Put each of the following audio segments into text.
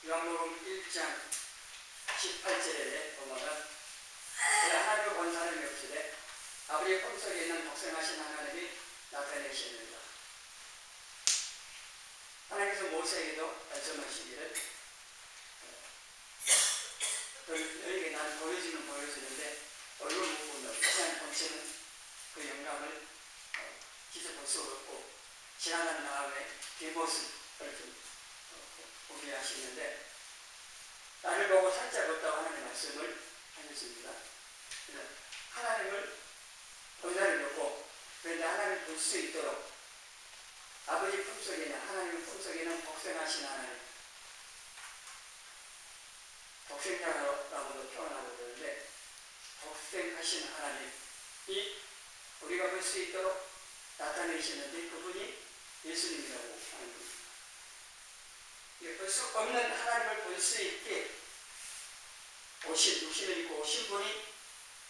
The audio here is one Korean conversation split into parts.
요한복음 1장 18절에 보면은 하나님을 본 사람이 없으되 아버지의 품속에 있는 독생하신 하나님이 나타내시느니라. 하나님께서 모세에게도 말씀하시기를 너에게 나는 보여주는데 얼굴 못 본다. 세상 본체는 그 영광을 직접 볼 수 없고 지나간 다음에 뒷모습을 좀 보게 하시는데 나를 보고 살짝 없다고 하나님 말씀을 하셨습니다. 하나님을 본사를 놓고 그런데 하나님을 볼 수 있도록 아버지 품속에는 하나님 품속에는 독생하신 하나님 독생자라고도 표현하고 그러는데 독생하신 하나님이 우리가 볼 수 있도록 나타내시는데 그분이 예수님이라고 하는 겁니다. 볼 수 없는 하나님을 볼 수 있게 육신을 입고 오신 분이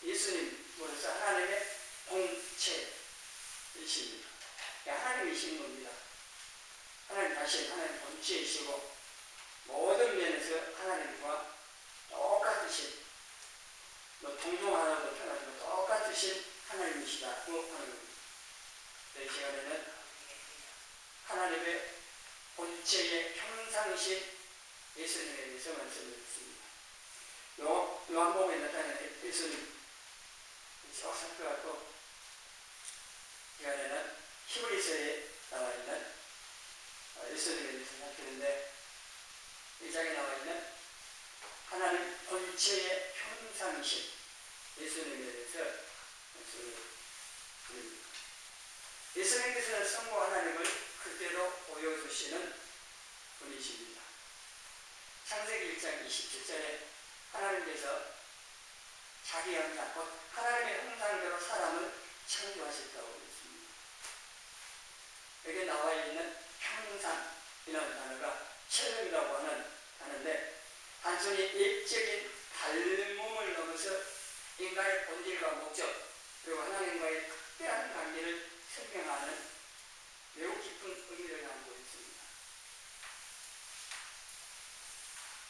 예수님으로서 하나님의 본체이십니다. 하나님이신 겁니다. 하나님 자신 하나님 본체이시고 모든 면에서 하나님과 똑같으신 동종하나도 편하지만 똑같으신 하나님이시다고 하는 겁니다. 이 시간에는 하나님의 본체의 형상이신 예수님에 대해서 말씀을 드렸습니다. 요한복음에 나타나는 예수님 쭉 살펴갖고 이 시간에는 히브리서에 나와 있는 예수님에 대해서 살피는데 이 장에 나와 있는 하나님 본체의 형상이신 예수님에 대해서 말씀을 드립니다. 예수님께서는 성부 하나님을 그대로 보여주시는 분이십니다. 창세기 1장 27절에 하나님께서 자기 형상, 곧 하나님의 형상대로 사람을 창조하셨다고 했습니다. 여기 나와 있는 형상이라는 단어가 체형이라고 하는데 단순히 일적인 닮음을 넘어서 인간의 본질과 목적 그리고 하나님과의 특별한 관계를 설명하는 매우 깊은 의미를 담고 있습니다.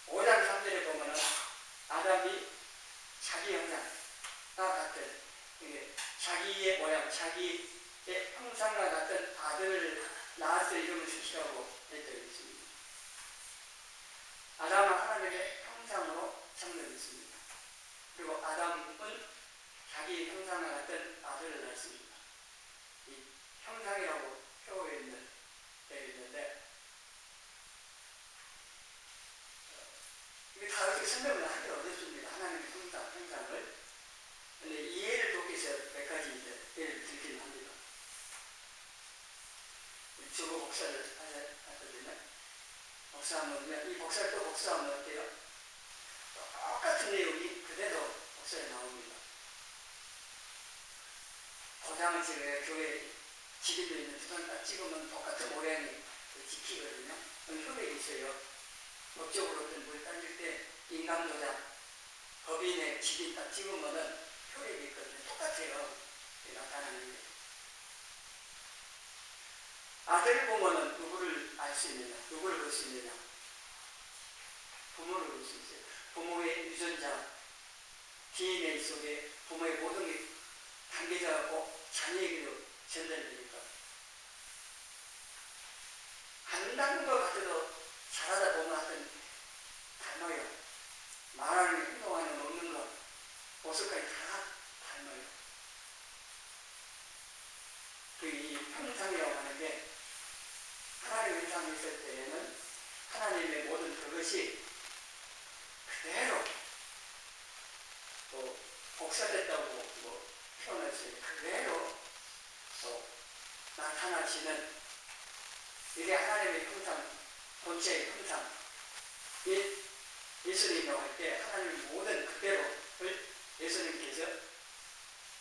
5장 3절에 보면은 아담이 자기 형상과 같은 자기의 모양, 자기의 형상과 같은 아들을 낳아서 이름을 쓰시라고 했다고 했습니다. 아담은 하나님의 형상으로 창조됐습니다. 그리고 아담은 자기 형상과 같은 아들을 낳았습니다. 이 형상이라고 표현되어 있는데 이게 다 어떻게 설명을 하기 어렵습니다. 하나님의 형상을. 근데 이해를 돕기 위해서 몇 가지 예를 들긴 합니다. 주로 복사를 하거든요. 복사하면 이 복사를 또 복사하면 어때요? 똑같은 내용이 그대로 복사에 나옵니다. 도장을 찍어야 교회 집에도 있는 도장 딱 찍으면 똑같은 모양이 찍히거든요. 효력이 있어요. 법적으로 어떤 물 따질 때 인감 도장, 법인의 집이 딱 찍으면은 효력이 있거든요. 똑같아요. 나타나는 게. 아들을 보면은 누구를 알 수 있느냐? 누구를 볼 수 있느냐? 부모를 볼 수 있어요. 부모의 유전자, DNA 속에 부모의 모든 게 담겨져갖고 자녀에게로 전달되니까. 안 닮은 것 같아도 자라다 보면 하여튼 닮아요. 말하는 행동하는 먹는 것, 모습까지 다 닮아요. 이 형상이라고 하는 게 하나님의 형상이 있을 때에는 하나님의 모든 그것이 그대로 또 복사됐다고 표현할 수 있는 그대로 또 나타나시는 이게 하나님의 형상, 본체의 형상. 예수님이라고 할 때 하나님의 모든 그대로를 예수님께서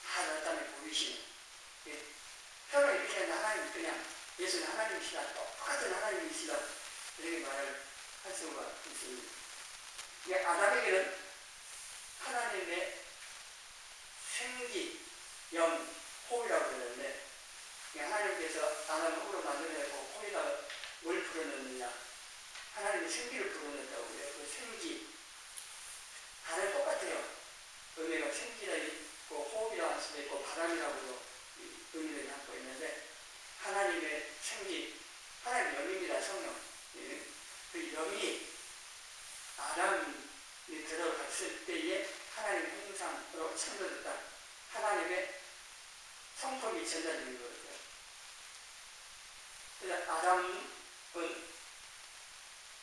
다 나타내 보이시는. 표현을 이렇게 하면 하나님 그냥 예수는 하나님이시다, 똑같은 하나님이시다 이렇게 말을 할 수가 있습니다. 아담에게는 하나님의 생기, 영, 호이라고 그러는데 하나님께서 아담을 흙으로 만들어내고 호에다가 뭘 풀어넣느냐 하나님의 생기를 불어넣는다고 해요. 그 생기, 다른 똑같아요. 의미가 생기라 있고 호흡이라고 할 수도 있고 바람이라고도 의미를 갖고 있는데 하나님의 생기, 하나님의 영입니다. 성령. 그 영이 아담이 들어갔을 때에 하나님의 형상으로 창조됐다. 하나님의 성품이 전달되는 거죠. 그래서 아담은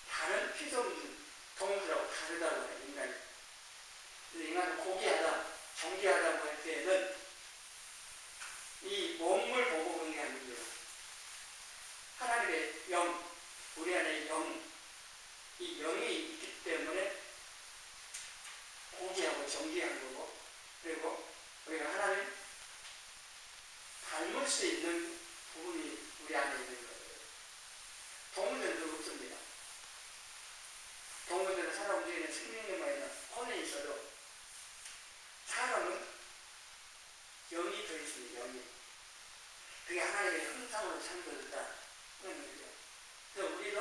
다른 피조물, 동물하고 다르다고 해요. 인간이. 그래서 인간은 고귀하다, 존귀하다고 할 때에는 이 몸을 보고 그런 게 아니에요. 하나님의 영, 우리 안에 영, 이 영이 있기 때문에 고귀하고 존귀한 거고, 그리고 우리가 하나님 닮을 수 있는 부분이 우리 안에 있는 거예요. 동물들은 없습니다. 동물들은 살아 움직이는 생명력만 있는 혼에 있어도 사람은 영이 들어있습니다. 영이. 그게 하나님의 형상으로 창조됐다. 그런 얘기죠. 그래서 우리도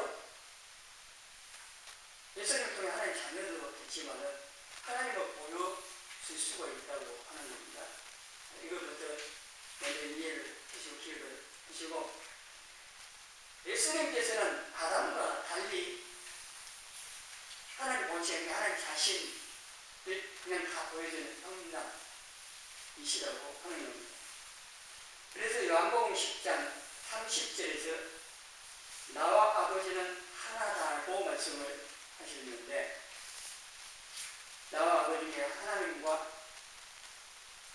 예수님을 통해 하나님 자녀도 됐지만 하나님을 보여줄 수가 있다고 하는 겁니다. 이것부터 먼저 이해를 하시고 기억을 하시고, 예수님께서는 아담과 달리 하나님 본체, 하나님 자신을 그냥 다 보여주는 성남이시라고 하는 겁니다. 그래서 요한복음 10장 30절에서 나와 아버지는 하나다고 말씀을 하시는데, 나와 아버지가 하나님과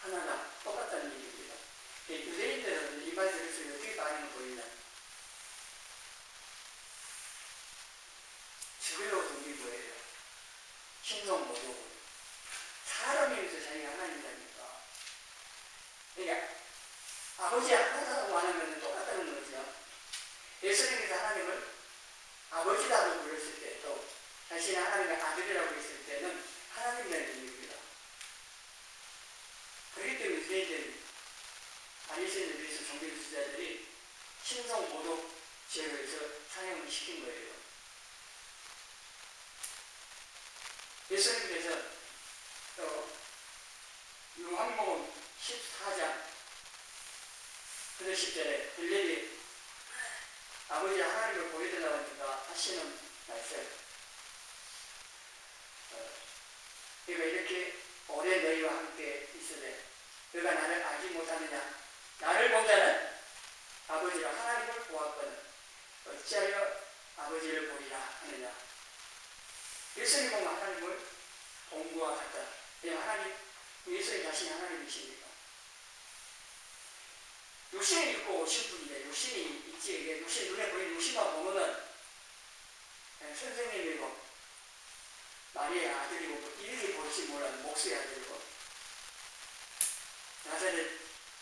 하나다, 똑같다는 얘기입니다. 유대인들은 이 말씀을 들으면 어떻게 반응을 보이냐? 죽으려고 덤빈 거예요. 신성 모독으로. 사람이면서 자기가 하나님이라니까. 그러니까 아버지 하나다고 하는 것은 똑같다는 거죠. 예수님께서 하나님을 아버지라고 불렀을 때도 자신이 하나님의 아들이라고 했을 때는 하나님이라는 의미입니다. 그렇기 때문에 유대인들이 바리새인들 위해서 종교지도자들이 신성 모독 죄로해서 사형을 시킨 거예요. 예수님께서 요한복음 14장 10절에 빌립이 아버지 하나님을 보여달라고 하니까 하시는 말씀, 내가 이렇게 오래 너희와 함께 있으되 너희가 나를 알지 못하느냐? 나를 본 자는 아버지와 하나님을 보았거든 어찌하여 아버지를 보리라 하느냐? 예수님 보면 하나님을 본 것과 같다. 왜냐하면 하나님, 예수님 자신이 하나님이십니까? 육신을 입고 오신 분인데, 육신이 있지, 이게 육신, 눈에 보이는 육신만 보면은 선생님이고 마리아의 아들이고 이렇게 볼지 몰라도 목수의 아들이고, 나사렛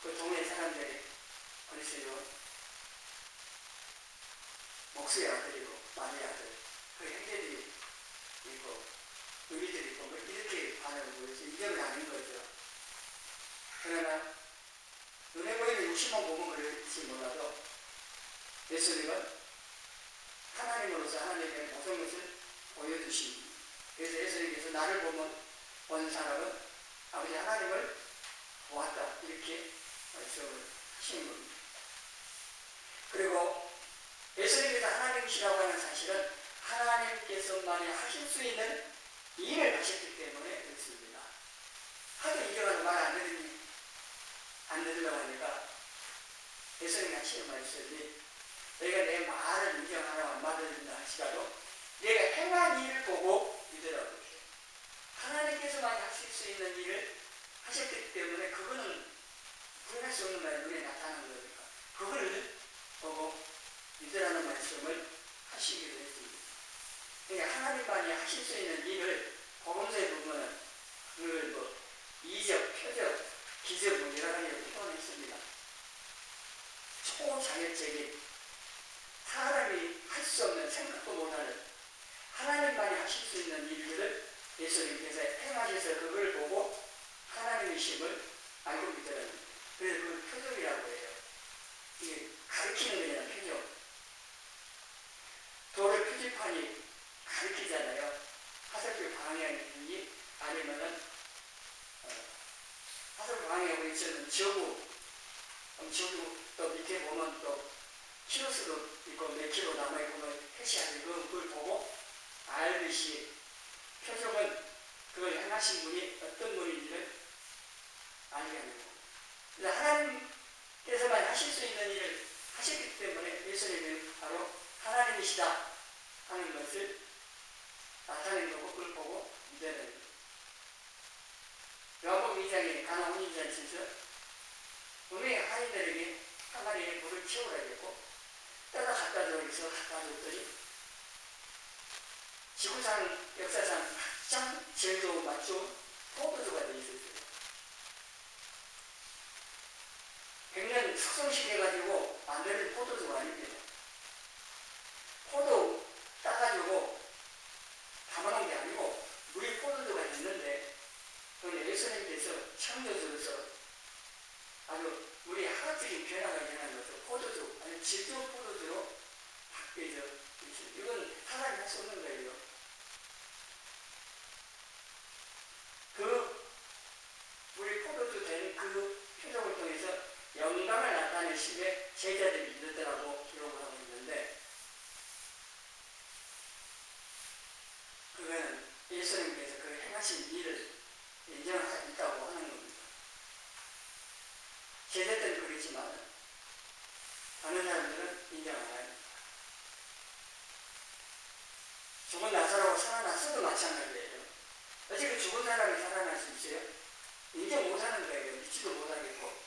그 동네 사람들이 그랬어요. 목수의 아들이고 마리아 아들, 그 형제들이 있고 의리들이 있고 이렇게 반응을 보여서 이점이 아닌 거죠. 그러나 눈에 보이는 육신만 보면 그럴지 몰라도 예수님은 하나님으로서 하나님의 모든 것을 보여주십니다. 그래서 예수님께서 나를 보면 본 사람은 아버지 하나님을 보았다, 이렇게 말씀을 하시는 겁니다. 그리고 예수님께서 하나님이시라고 하는 사실은 하나님께서만이 하실 수 있는 일을 하셨기 때문에 그렇습니다. 하도 이겨가지고 말 안 들으려고 하니까 예수님이 하시는 말씀이, 너희가 내 말을 인정하라고 안 받아들인다 하시라도 내가 행한 일을 보고 믿으라고 해요. 하나님께서만 하실 수 있는 일을 하셨기 때문에 그거는 부인할 수 없는 말이 눈에 나타나는 거니까 그걸 보고 믿으라는 말씀을 하시기로 했습니다. 그러니까 하나님만이 하실 수 있는 일을 복음서에 보면은 그걸 뭐 이적, 표적, 기적 뭐 여러 가지로 표현했습니다. 초자연적인 사람이 할 수 없는, 생각도 못하는 하나님만이 하실 수 있는 일들을 예수님께서 행하셔서 그걸 보고 하나님이심을 알고 믿더라는 거예요. 그래서 그걸 표적이라고 해요. 이게 가르치는 게 아니라 표적. 돌을 표지판이 가르치잖아요. 화살표 방향이 아니면은 화살표 방향하고 있으면 지구 또 밑에 보면 또 키로수도 있고 몇 킬로 남아있고 뭐 표시하는 그걸 보고 알듯이 표적은 그걸 행하신 분이 어떤 분인지를 알게 하는 거고. 그래서 하나님께서만 하실 수 있는 일을 하셨기 때문에 예수님은 바로 하나님이시다 하는 것을 나타낸 거고 그걸 보고 믿어야 됩니다. 요한복음 2장에 가나 혼인잔치에서 분명히 하인들에게 한 마리의 물을 채우라겠고 떠다 갖다 줘 해서 갖다 줬더니 지구상 역사상 가장 제일 좋은 맛 좋은 포도주가 되어 있었어요. 100년 숙성시켜가지고 만드는 포도주가 아닙니다. 포도 따가지고 담아놓은 게 아니고 우리 포도주가 있는데 그건 예수님께서 창조주로서 아주 우리 하나적인 변화가 일어난 것으로 포도주, 아니 질주 포도주로 바뀌어져 있습니다. 이건 사람이 할 수 없는 거예요. 우리 포도주 된 그 표적을 통해서 영광을 나타내시되 제자들이 믿었더라고 기록을 하고 있는데 그거는 예수님께서 그 행하신 일을 인정하고 있다고 하는 겁니다. 제자들은 그렇지만 다른 사람들은 인정 안 합니다. 죽은 나사로가 살아났어도 마찬가지예요. 어떻게 죽은 사람이 살아날 수 있어요? 인정 못하는 거예요. 믿지도 못하겠고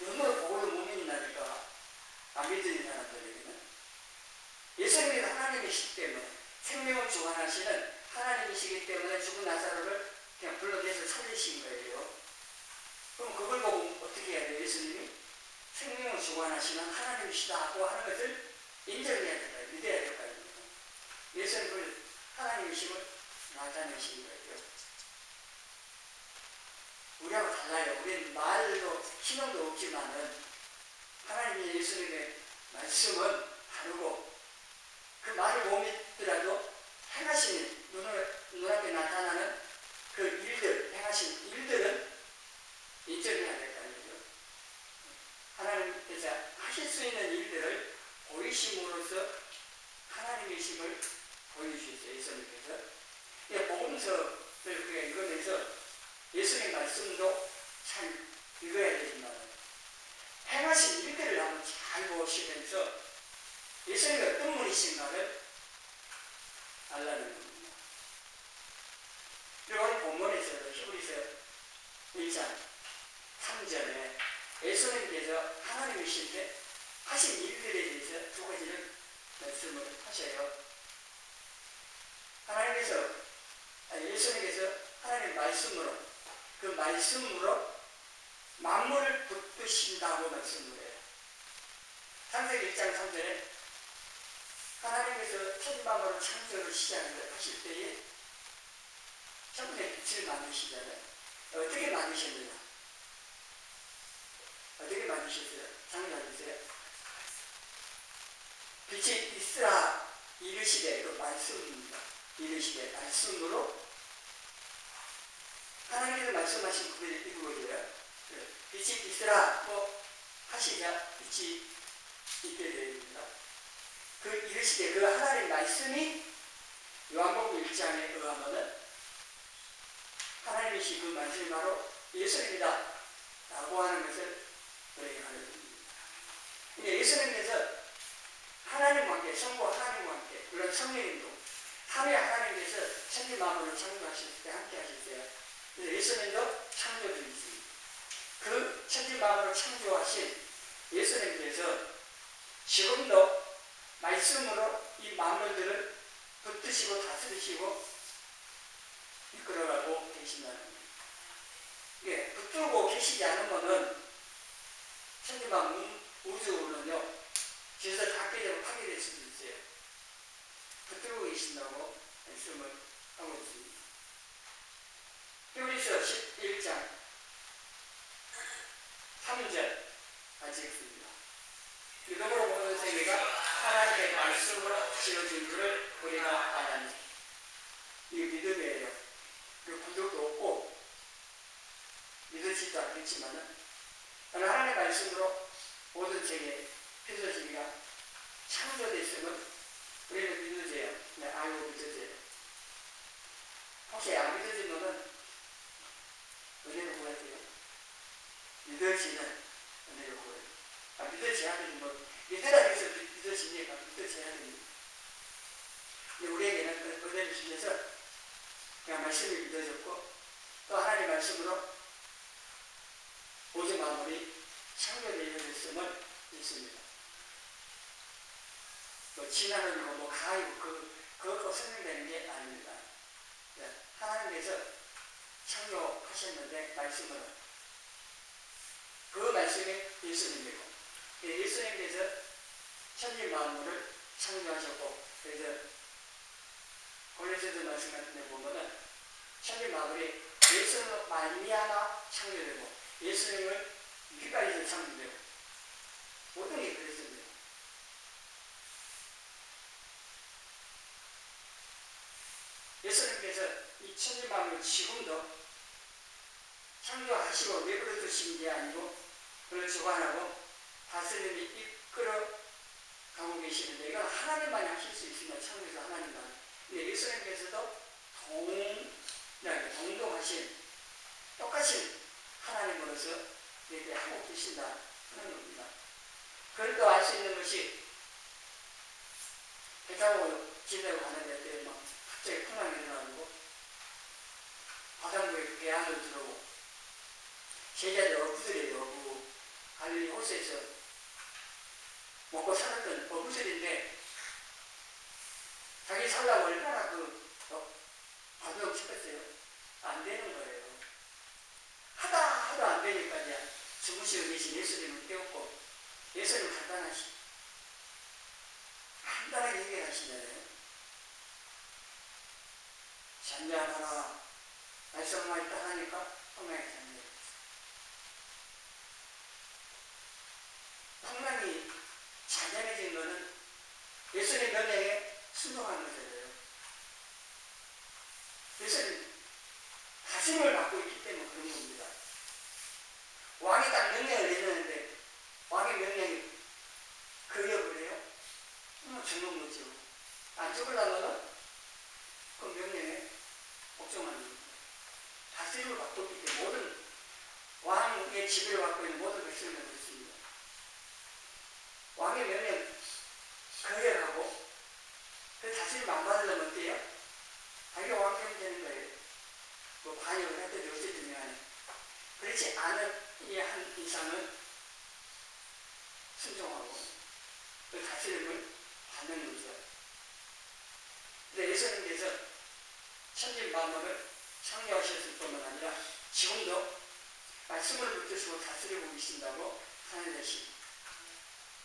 눈으로 보고도 못 믿는다니까 안 믿는 사람들에게는. 예수님이 하나님이시기 때문에 생명을 주관하시는 하나님이시기 때문에 죽은 나사로를 그냥 불러내서 살리신 거예요. 그럼 그걸 보고 어떻게 해야 돼요? 예수님이 생명을 주관하시는 하나님이시다고 하는 것을 인정해야 될까요? 믿어야 될까요? 예수님을 하나님이심을 나타내신 거예요. 우리하고 달라요. 우리는 말로 신용도 없지만은 하나님의 예수님의 말씀은 다르고 그 말을 못 믿더라도 행하신 눈앞에 나타나는 그 일들, 행하신 일들은 인정해야 될까 말이죠. 하나님께서 하실 수 있는 일들을 보이심으로써 하나님이심을 보여주셨어요. 예수님께서. 복음서를 우리가 읽으면서 예수님의 말씀도 잘 읽어야 되지만 행하신 일들을 한번 잘 보시면서 예수님이 어떤 분이신가를 알라는 겁니다. 그리고 오늘 본문에서 히브리서 1장 3절에 예수님께서 하나님이신데 하신 일들에 대해서 두 가지를 말씀을 하셔요. 예수님께서 하나님 말씀으로 그 말씀으로 만물을 붙드신다고 말씀을 해요. 창세기 1장 3절에 하나님께서 천지만물을 창조를 시작하실 때에 천국의 빛을 만드시잖아요. 어떻게 만드셨느냐? 어떻게 만드셨어요? 창조하셨어요? 빛이 있으라 이르시되 그 말씀입니다. 이르시되 말씀으로 하나님께서 말씀하신 그들이 이루어져요. 빛이 있으라고 하시자 빛이 있게 됩니다. 그 이르시되 그 하나님 말씀이 요한복음 1장에 의하면은 하나님이시 그 말씀이 바로 예수님이다 라고 하는 것을 우리에게 가르칩니다. 예수님께서 하나님과 함께 성부와 하나님과 함께 물론 성령님도 삼위 하나님께서 천지 만물을 창조하실 때 함께 하셨어요. 그래서 예수님도 창조주이십니다. 그 천지 만물을 창조하신 예수님께서 지금도 말씀으로 이 만물들을 붙드시고 다스리시고 이끌어가고 계신다는 겁니다. 예, 붙들고 계시지 않으면은 천지 만물 우주는요 뒤에서 닿게 되고 파괴될 수도 있어요. 붙들고 계신다고 말씀을 하고 있습니다. 히브리서 11장 3절 같이 읽습니다. 믿음으로 모든 세계가 하나님의 말씀으로 지어진 줄을 우리가 아나니. 이게 믿음이에요. 그 부족도 없고 믿어지지도 않겠지만은 하나님의 말씀으로 모든 세계 펴져지기가 창조됐음을 우리는 믿어져요. 네, 알고 믿어져요. 혹시 안 믿어지면은 은혜를 구해야 돼요. 믿어지는 은혜를 구해요. 믿어져야 되는 뭐 믿으라 해서 믿어지니까 믿어져야 됩니다. 근데 우리에게는 그 은혜를 주셔서 그냥 말씀이 믿어졌고 또 하나님 말씀으로 모든 마음이 창조되었음을 믿습니다. 뭐 진화론이고 뭐 가이고 그것도 설명되는 게 아닙니다. 하나님께서 창조하셨는데 말씀으로 그 말씀이 예수님이고 예수님께서 천지 만물을 창조하셨고 그래서 골로새서 말씀 같은 데 보면은 천지 만물이 예수로 말미암아 창조되고 예수님을 위까지서 창조되고 모든 게 그랬습니다. 예수님께서 이 천지 만물 지금도 창조하시고 내버려 두신 게 아니고 그걸 주관하고 다스림이 이끌어 가고 계시는데 이건 하나님만이 하실 수 있습니다. 창조에서 하나님만. 근데 예수님께서도 동등하신 똑같이 하나님으로서 이렇게 하고 계신다 하는 겁니다. 그걸 또 알 수 있는 것이 배 타고 집에 가는데 막 갑자기 풍랑이 일어나고 바닷물에 배 안으로 들어오고 제자들 어부들이에요. 갈릴리 호수에서 먹고 살았던 어부들인데 자기 살라고 얼마나 바둑 쳤어요. 안 되는 거예요. 하도 안 되니까 이제 주무시고 계신 예수님을 깨웠고 예수님 간단하게 해결하시잖아요. 잠잠하라. 말씀만 딱 하니까 풍랑이 잠잠해요. 풍랑이 잔잔해진 것은 예수님 명령에 순종하는 것이에요. 예수님 다짐을 받고 있기 때문에 그런 겁니다. 왕이 딱 명령을 내렸는데 왕의 명령이 거역을 해요? 죽는 거죠. 안 죽으려면 그 명령에 복종하는 겁니다. 다짐을 받고 있기 때문에 모든 왕의 지배를 받고 있는 모든 백성을 그렇습니다. 왕의 명령 거역하고 그 다짐을 안 받으려면 어때요? 자기가 왕이 되는 거예요. 뭐 반역을 했든지 어쨌든 간에 그렇지 않은 이 한 이상은 순종하고 그 다스림을 받는 거죠. 근데 예수님께서 천지 만물을 창조하셨을 뿐만 아니라 지금도 말씀을 붙드시고 다스리고 계신다고 하는 것이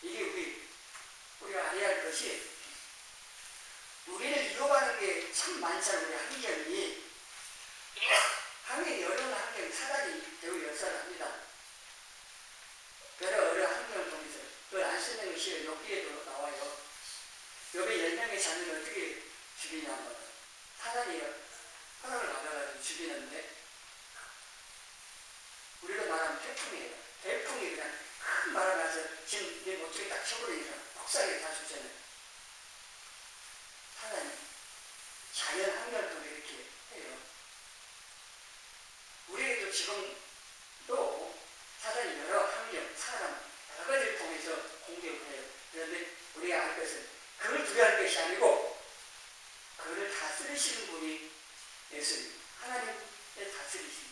이게 우리가 알아야 할 것이 우리를 유혹하는 게 참 많잖아요. 우리 환경이 어려운 환경이 사단이 대우 역사를 합니다. 여러 환경을 통해서 그걸 안 쓰는 것이 욥기에도 나와요. 욥의 10명의 자녀를 어떻게 죽이냐면 사단이 허락을 받아가지고 죽이는데 우리가 말하면 태풍이에요. 태풍이 그냥 큰 바람이 나서 지금 내 목쪽에 딱 쳐버리니까 폭삭이 다 죽잖아요. 사단이 자연 환경을 통해 이렇게 해요. 우리에게도 지금도 사단이 여러 환경, 사람, 여러 가지를 통해서 공격을 해요. 그런데 우리가 알 것은 그걸 두려워할 것이 아니고 그를 다스리시는 분이 예수님, 하나님의 다스리심.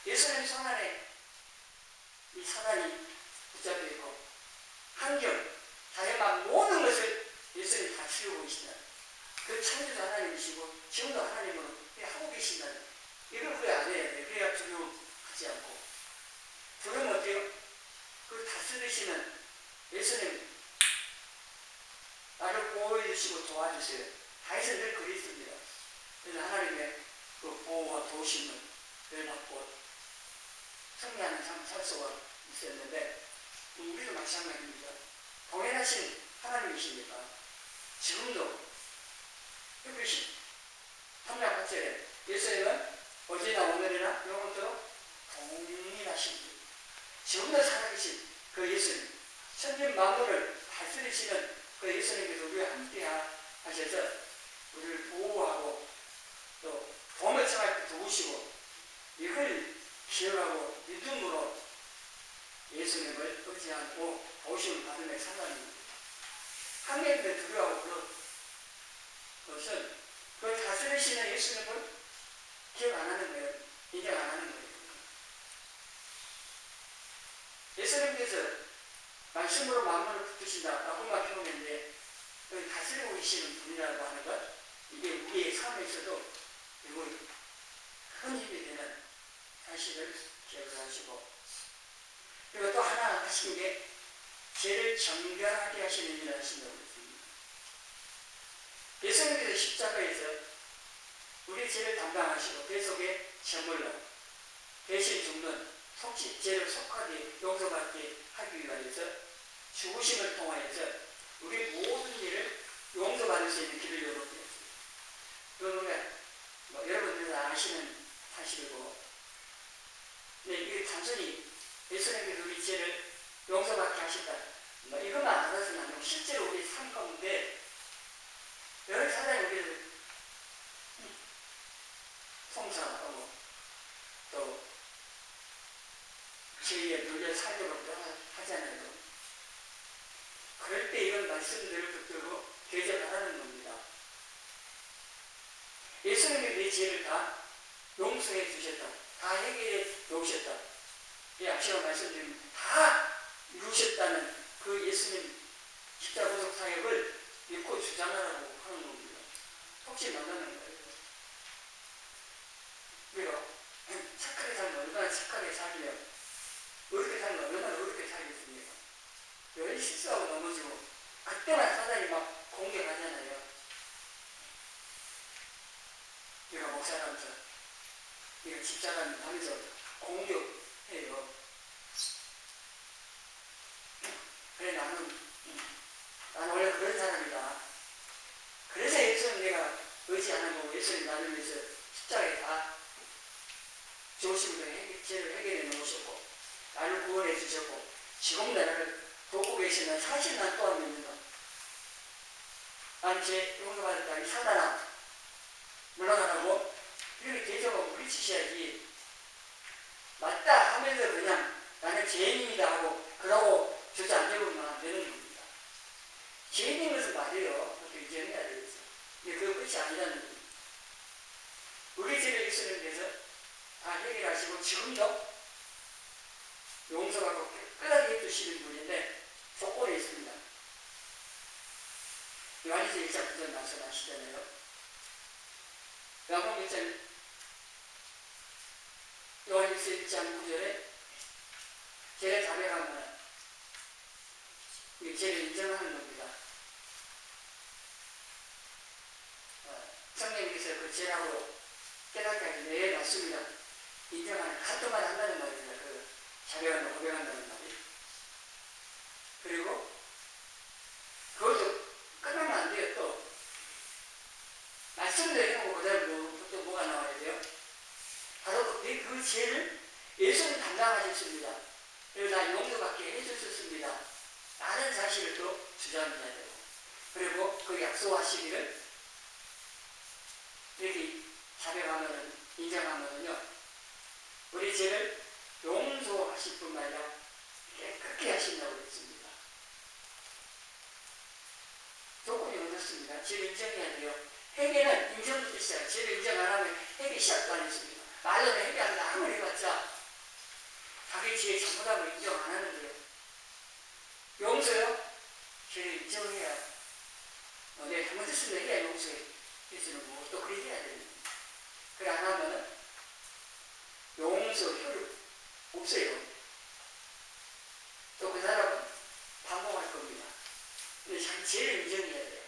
예수님 손 안에 이 사단이 붙잡혀 있고 환경, 자연만 모든 것을 예수님이 다 치우고 계신다. 그 창조자 하나님이시고 지금도 하나님으로 하고 계신다. 이걸 우리가 알아야 돼요. 그래야 두려움하지 않고. 두려움 어때요? 그걸 다스리시는 예수님 나를 보호해주시고 도와주세요. 다윗은 늘 그랬습니다. 그래서 하나님의 그 보호와 도우심을 늘 받고 승리하는 삶 살 수가 있었는데 우리도 마찬가지입니다. 동행하신 하나님이십니까? 그것이 통략학절에 예수님은 어제나 오늘이나 영원토록 동일하신 분. 지금도 살아계신 그 예수님, 천진 만물을 다스리시는 그 예수님께서 우리와 함께 하셔서 우리를 보호하고 또 도움을 청할 때 도우시고, 이걸 기억하고 믿음으로 예수님을 의지하고 도우심을 받으며 살아가는 겁니다. 하나님께 두려워하고 그것은 그 다스리시는 예수님을 기억 안 하는 거예요. 인정 안 하는 거예요. 예수님께서 말씀으로 만물을 붙드신다라고만 표현했는데 다스리고 계시는 분이라고 하는 것, 이게 우리의 삶에서도 이거 큰 힘이 되는 사실을 기억을 하시고, 그리고 또 하나 하신 게 죄를 정결하게 하시는 일을 하신다고 했습니다. 예수님께서 십자가에서 우리 죄를 담당하시고 그 속에 제물로 대신 죽는 속죄, 죄를 속하게 용서받게 하기 위하여서 죽으심을 통하여서 우리 모든 일을 용서받을 수 있는 길을 열어드렸습니다. 그거는 여러분들 다 아시는 사실이고, 근데 이게 단순히 예수님께서 우리 죄를 용서받게 하신다, 이것만 알아서는 안 되고, 실제로 우리 삶 가운데 여러 사람이 우리를 송사하고 또 죄에 눌려 살도록 하잖아요. 그럴 때 이런 말씀들을 붙들고 대접하라는 겁니다. 예수님이 내 죄를 다 용서해 주셨다, 다 해결해 놓으셨다, 이 앞서 말씀드린 다 이루셨다는 그 예수님 십자가 구속 사역을 믿고 주장하라고 하는 겁니다. 혹시 만나는 거예요. 우리가 착하게 살면 얼마나 착하게 살며, 어렵게 살면 얼마나 어렵게 살겠습니까? 왜 실수하고 넘어지고 그때만 사단이 막 공격하잖아요. 우리가 목사라면서 우리가 집사람 하면서 공격해요. 그래, 나는 원래 그런 사람이다. 그래서 예수님 내가 의지하는 거고, 예수님 나를 위해서 십자가에 다 좋으심으로 죄를 해결해 놓으셨고 나를 구원해 주셨고 지금 나를 돕고 계시는 사실 난 또한 믿는다. 난 죄 용서받았다, 이 사단아 물러나라고 이렇게 대접하고 물리치셔야지, 맞다 하면서 그냥 나는 죄인이다 하고 그러고 주저앉아보면 안 되는 겁니다. 죄인인 것은 말이에요. 그렇게 인정해야 되겠어. 근데 그거 끝이 아니라는 겁니다. 우리 죄를 예수님께서 다 해결하시고 지금도 용서하고 깨끗하게 해주시는 분인데 조건이 있습니다. 요한일서 1장 9절 말씀하시잖아요. 요한일서 1장 9절에 죄를 자백하면 이 죄를 인정하는 겁니다. 성령님께서 그 죄라고 깨닫게 하시면 네, 맞습니다, 인정하는 카톡만 한다는 말입니다. 그 자백한다, 고백한다는 말이. 그리고 그것도 끝나면 안 돼요. 또 말씀도 해놓고 그다음 또 뭐가 나와야 돼요? 바로 그 죄를 예수님 담당하셨습니다. 그리고 나 용서받게 해주셨습니다 라는 사실을 또 주장해야 되고, 그리고 그 약속하시기를 이렇게 자백하면, 인정하면요, 우리 죄를 용서하실 뿐만 아니라 깨끗게 하신다고 했습니다. 조건이 어떻습니까? 죄를 인정해야 돼요. 회개는 인정부터 시작. 죄를 인정 안 하면 회개 시작도 안 했습니다. 말로는 회개하는데 아무리 해봤자 자기 죄의 잘못함을 인정 안 하는 거예요. 용서요? 죄를 인정해야, 내가 잘못했으면 해야 용서해 주는 거고, 또 그렇게 해야 됩니다. 그래 안 하면은 용서 효력 없어요. 또 그 사람은 반복할 겁니다. 근데 자기 죄를 인정해야 돼요.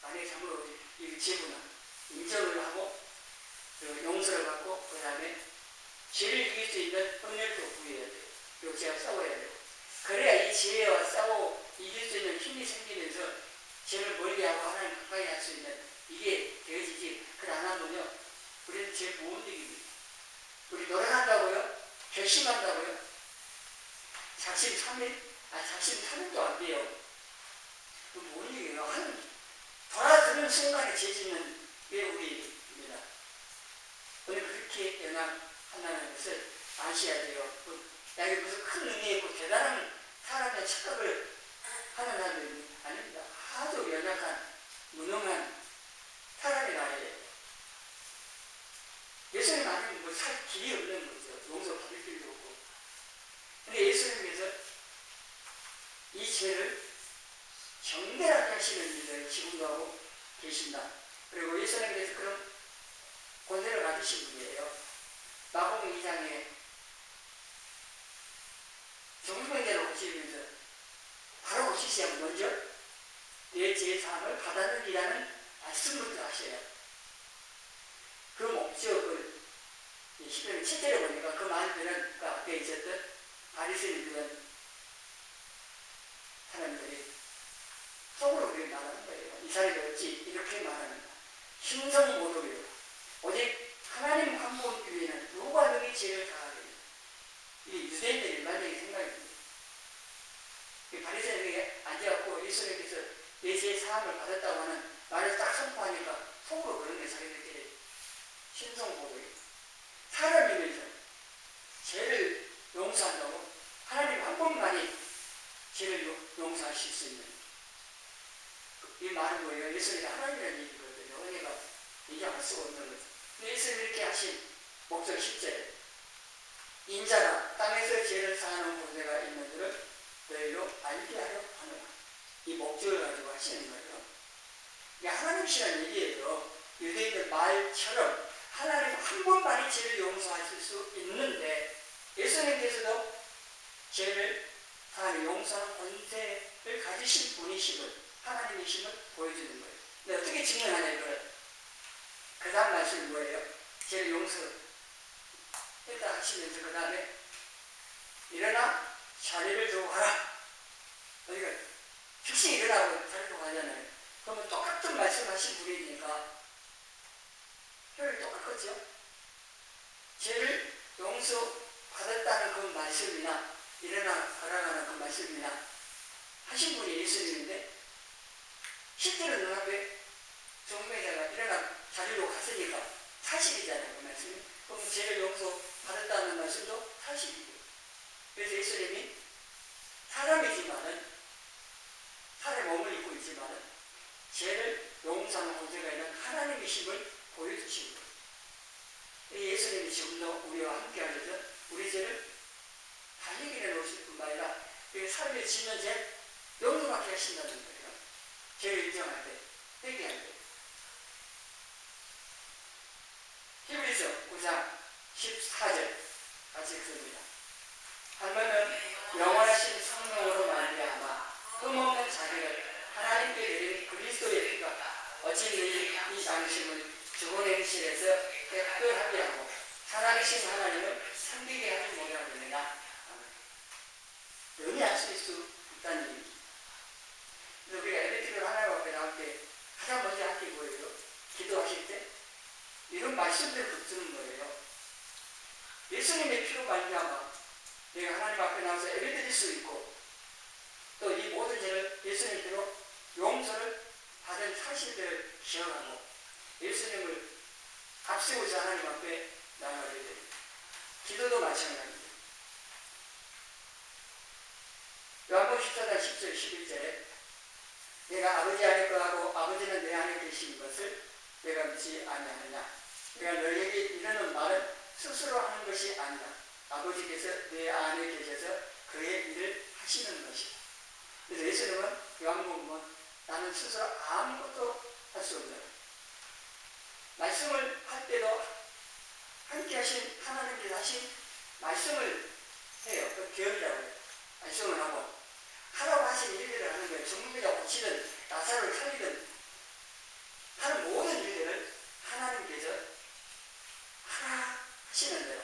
만약에 잘못, 이 죄구나 인정을 하고 용서를 받고 그 다음에 죄를 이길 수 있는 은혜도 구해야 돼요. 그리고 죄와 싸워야 돼요. 그래야 이 죄와 싸워 이길 수 있는 힘이 생기면서 죄를 멀리하고 하나님 가까이 할 수 있는 이게 되어지지. 그걸 안 하면요, 우리는 죄 무운득입니다. 우리 노력한다고요? 결심한다고요? 작심 3일? 작심 3일도 안 돼요. 그 뭔 얘기예요? 돌아드는 순간에 죄 짓는 게 우리입니다. 오늘 그렇게 연약한다는 것을 아셔야 돼요. 이게 무슨 큰 의미 있고 대단한 사람의 착각을 하는 사람들이 아닙니다. 아주 연약한, 무능한 사람이 나야 돼요. 예수님 아니면 뭐 살 길이 없는 거죠. 용서받을 길도 없고. 근데 예수님께서 이 죄를 정결하게 하시는 일을 지금도 하고 계신다. 그리고 예수님께서 그런 권세를 가지신 분이에요. 마가복음 2장에 정신병자를 고치면서 바로 고치시면 먼저 내 죄사함을 받아들이라는 말씀부터 하셔요. 그 목적을 시편의 7절에 보니까 그 말들은 그 앞에 있었던 바리새인들은 사람들이 속으로 그렇게 말하는 거예요. 이 사람이 어찌 이렇게 말하는가. 신성모독이요. 오직 하나님 한 분 위에는 누가 능히 죄를 다하겠느냐. 이게 유대인들의 일반적인 생각입니다. 바리새인에게 앉아갖고 예수님께서 내 죄 사함을 받았다고 하는 말을 딱 선포하니까 속으로 그런 게 자기들끼리 신성모독이요. 사람이면서 죄를 용서한다고 하나님 한 분만이 죄를 용서하실 수 있는 이 말은 뭐예요? 예수님이 하나님이라는 얘기거든요. 은혜가 얘기할 수가 없는 거죠. 예수님이 이렇게 하신 목적 10절 인자가 땅에서 죄를 사하는 권세가 있는 줄을 너희로 알게 하려 하노라. 이 목적을 가지고 하시는 거예요. 이게 하나님이시라는 얘기예요. 유대인들 말처럼 하나님 한 분만이 죄를 용서하실 수 있는데 예수님께서도 죄를 하나님 용서하는 권세를 가지신 분이심을 하나님이심을 보여주는 거예요. 근데 어떻게 증명하냐 이걸. 그 다음 말씀이 뭐예요? 죄를 용서했다 하시면서 그 다음에 일어나 자리를 두고 가라. 우리가 즉시 일어나고 자리를 두고 가잖아요. 그러면 똑같은 말씀하신 분이니까 표현이 똑같겠죠? 죄를 용서받았다는 그 말씀이나 일어나 가라라는 그 말씀이나 하신 분이 예수님인데 실제로 눈앞에 정매자가 일어나 자리로 갔으니까 사실이잖아요. 그 말씀이. 그럼 죄를 용서받았다는 말씀도 사실이고. 그래서 예수님이 사람이지만은 살에 몸을 입고 있지만은 죄를 용서하는 권세가 있는 하나님이심을 보여주신 거예요. 예수님이 지금도 우리와 함께 하셔서 우리 죄를 다 해결해 놓으실 뿐만 아니라 삶에 지는 죄 용서받게 하신다는 거예요. 죄를 인정할 때, 회개할 때. 히브리서 9장 14절 같이 읽습니다. 하나님은 영원하신 성령으로 말미암아 흠없는 자기를 하나님께 드린 그리스도의 피가 어찌 너희 이 당심을 죽은 행실에서 깨끗하게 하고 살아계신 하나님을 섬기게 하지 못하느냐. 영이 알 수 있다는 얘기입니다. 그래서 우리가 엘리트를 하나님 앞에 나올 때 가장 먼저 할 게 뭐예요? 기도하실 때 이런 말씀들을 붙드는 거예요. 예수님의 피로 말미암아 내가 하나님 앞에 나와서 예배드릴 수 있고 또 이 모든 죄를 예수님 피로 용서를 받은 사실들을 기억하고 예수님을 앞세우자 하나님 앞에 나가게 됩니다. 기도도 마찬가지입니다. 요한복음 14장 10절 11절에 내가 아버지 안에 거하고 아버지는 내 안에 계신 것을 내가 믿지 아니하느냐. 내가 너희에게 이르는 말은 스스로 하는 것이 아니라 아버지께서 내 안에 계셔서 그의 일을 하시는 것이다. 그래서 예수님은 요한복음은 나는 스스로 아무것도 할 수 없다. 말씀을 할 때도 함께 하신 하나님께서 하신 말씀을 해요. 그 기억이라고 해요. 말씀을 하고 하라고 하신 일들을 하는 거예요. 정부가 고치든 나사로를 살리든 하는 모든 일들을 하나님께서 하나 하시는 대로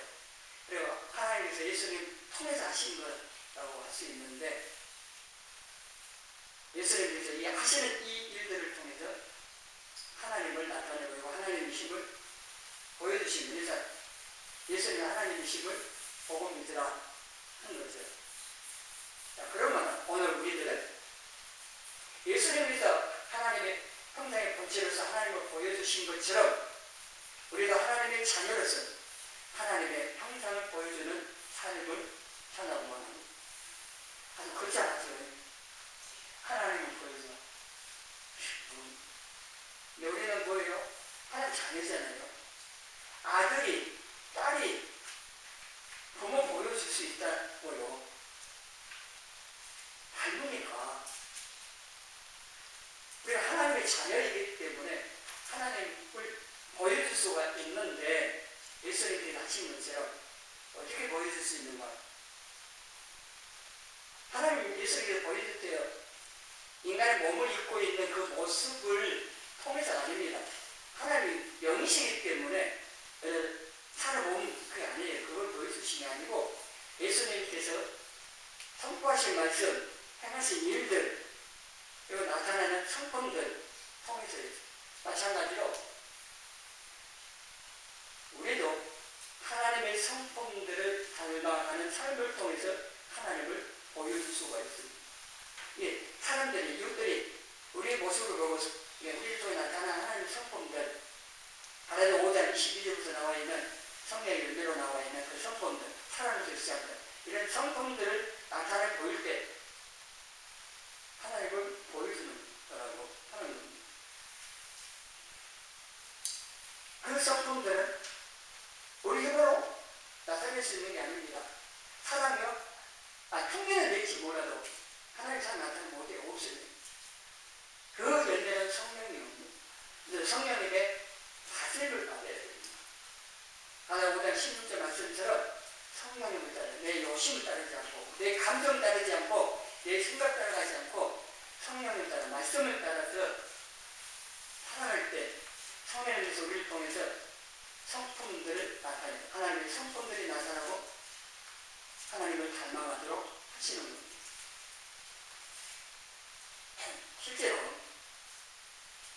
그리고 하나님께서 예수님 통해서 하신 거라고 할 수 있는데 예수님께서 이 하시는 이 하나님의 자녀로서 하나님의 형상을 보여주는 삶을 산다고만 합니다. 아주 그렇지 않았어요. 하나님을 보여줘. 근데 우리는 뭐예요? 하나님 자녀잖아요. 아들이, 딸이 부모 보여줄 수 있다고요. 닮으니까. 우리가 하나님의 자녀이기 때문에 하나님을 보여줄 수가 있는데 예수님께서 하신 것처럼 어떻게 보여줄 수 있는가? 하나님 예수님께서 보여줄 때요, 인간의 몸을 입고 있는 그 모습을 통해서 아닙니다. 하나님이 영이시기 때문에 사람 몸 그게 아니에요. 그걸 보여주신 게 아니고 예수님께서 선포하신 말씀, 행하신 일들, 그리고 나타나는 성품들 통해서 마찬가지로 우리도 하나님의 성품들을 닮아가는 삶을 통해서 하나님을 보여줄 수가 있습니다. 예, 사람들이, 이웃들이 우리의 모습을 보고 우리를 통해 나타나는 하나님의 성품들, 바라도 5장 22절부터 나와 있는 성령의 열매로 나와 있는 그 성품들, 사랑에서 시작된 이런 성품들을 나타내 보일 때 하나님을 보여주는 거라고 하는 겁니다. 그 성품들은 우리 힘으로 나타낼 수 있는 게 아닙니다. 사람이요? 흉내는 낼지 몰라도 하나님 잘 나타내면 못해요. 없습니다. 그 열매는 성령님입니다. 성령님의 다스림을 받아야 됩니다. 하나 5장 16절 말씀처럼 성령님을 따라 내 욕심을 따르지 않고 내 감정을 따르지 않고 내 생각 따라가지 않고 성령을 따라 말씀을 따라서 살아갈 때 성령님께서 우리를 통해서 성품들을 나타내요. 하나님의 성품들이 나타나고 하나님을 닮아가도록 하시는 겁니다. 실제로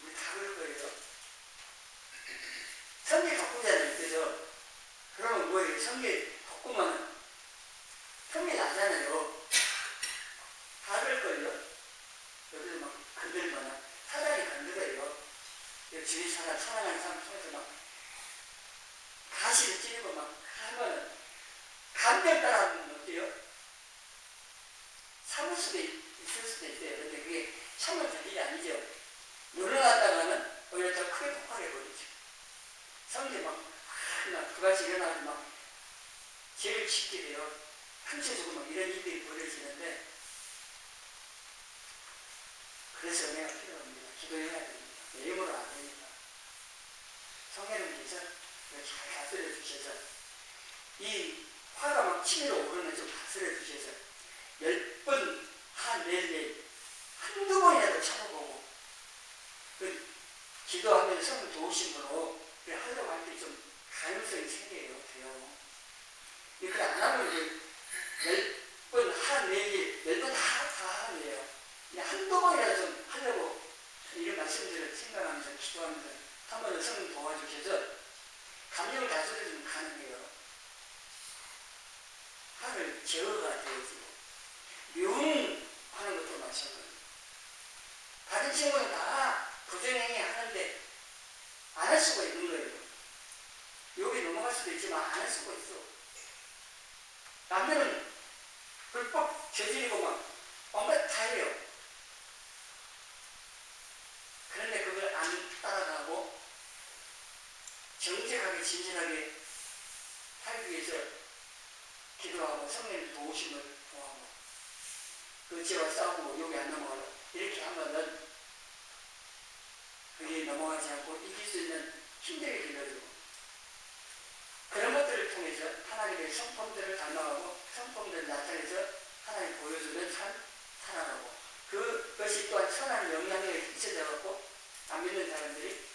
우리 다 그럴 거예요. 성계 덕구잖아요. 그죠? 그러면 뭐예요? 성계 덕구면 성계 나잖아요. 다 그럴걸요? 여기서 막 건들거나 사단이 건드려요. 주위 사람, 사랑하는 사람 통해서 막 가시를 찌르고 막 하면 감정 따라하면 어때요? 참을 수도 있을 수도 있어요. 근데 그게 참을 일이 아니죠. 놀러갔다가는 오히려 더 크게 폭발해버리죠. 성질 막 그같이 일어나서 막 죄를 짓게 돼요. 훔쳐주고 막 이런 일들이 벌어지는데 그래서 은혜가 필요합니다. 기도해야 됩니다. 내 힘으로 안 됩니다. 성령님께서 잘 다스려 주셔서 이 화가 막 치밀어 오르는 좀 다스려 주셔서 10번 내일 한두 번이라도 참아보고 기도하면서 성을 도우심으로 하려고 할 때 좀 가능성이 생겨요. 돼요. 그래 안 하면 10번 내일 10번 다 하네요. 한두 번이라도 좀 하려고 이런 말씀들을 생각하면서 기도하면서 한 번은 성을 도와주셔서 감정을 다스려주면 가능해요. 화를 제어가 되어지고 미움하는 것도 마찬가지예요. 다른 친구는 다 부정행위 하는데 안 할 수가 있는 거예요. 여기 넘어갈 수도 있지만 안 할 수가 있어. 남들은 불법 저지르고 막 뭔가 다 해요. 그런데 그걸 안 따라가고 정직하게 진실하게 살기 위해서 기도하고 성령의 도우심을 구하고 그 죄와 싸우고 여기 안 넘어가고 이렇게 하면은 그게 넘어가지 않고 이길 수 있는 힘들게 길러주고 그런 것들을 통해서 하나님의 성품들을 닮아가고 성품들을 나타내서 하나님 보여주는 삶 살아가고 그것이 또한 선한 영향력에 끼쳐져갖고 안 믿는 사람들이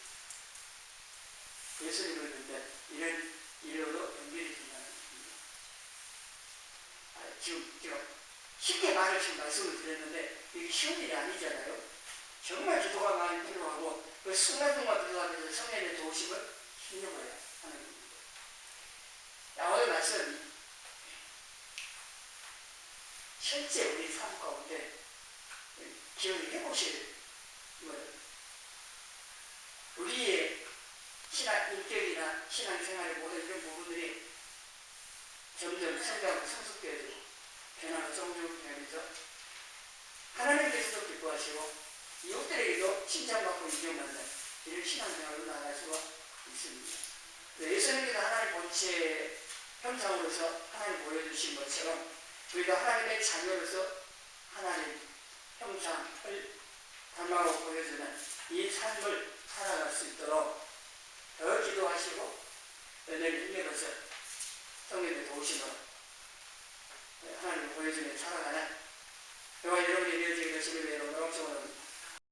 예수님을 믿는 이런 일로도 연결이 된다는 겁니다. 지금 제가 쉽게 말씀을 드렸는데 이게 쉬운 일이 아니잖아요. 정말 기도가 많이 필요하고 그 순간순간 기도하면서 성령의 도우심을 힘입어야 하는 겁니다. 오늘 말씀 실제 우리 삶 가운데 기억해 보실 거예요. 우리의 신앙 인격이나 신앙생활의 모든 이런 부분들이 점점 성장하고 성숙되어지고 변화가 정중되면서 하나님께서도 기뻐하시고 이웃들에게도 칭찬받고 인정받는 이런 신앙생활로 나아갈 수가 있습니다. 예수님께서 하나님 본체의 형상으로서 하나님 보여주신 것처럼 우리가 하나님의 자녀로서 하나님 형상을 닮아가고 보여주는 이 삶을 살아갈 수 있도록 더 기도하시고 늘 힘내어서 성령의 도우심으로 하나님을 보여주며 살아가는 저와 여러분이 이루어진 것을 위해 노력적으로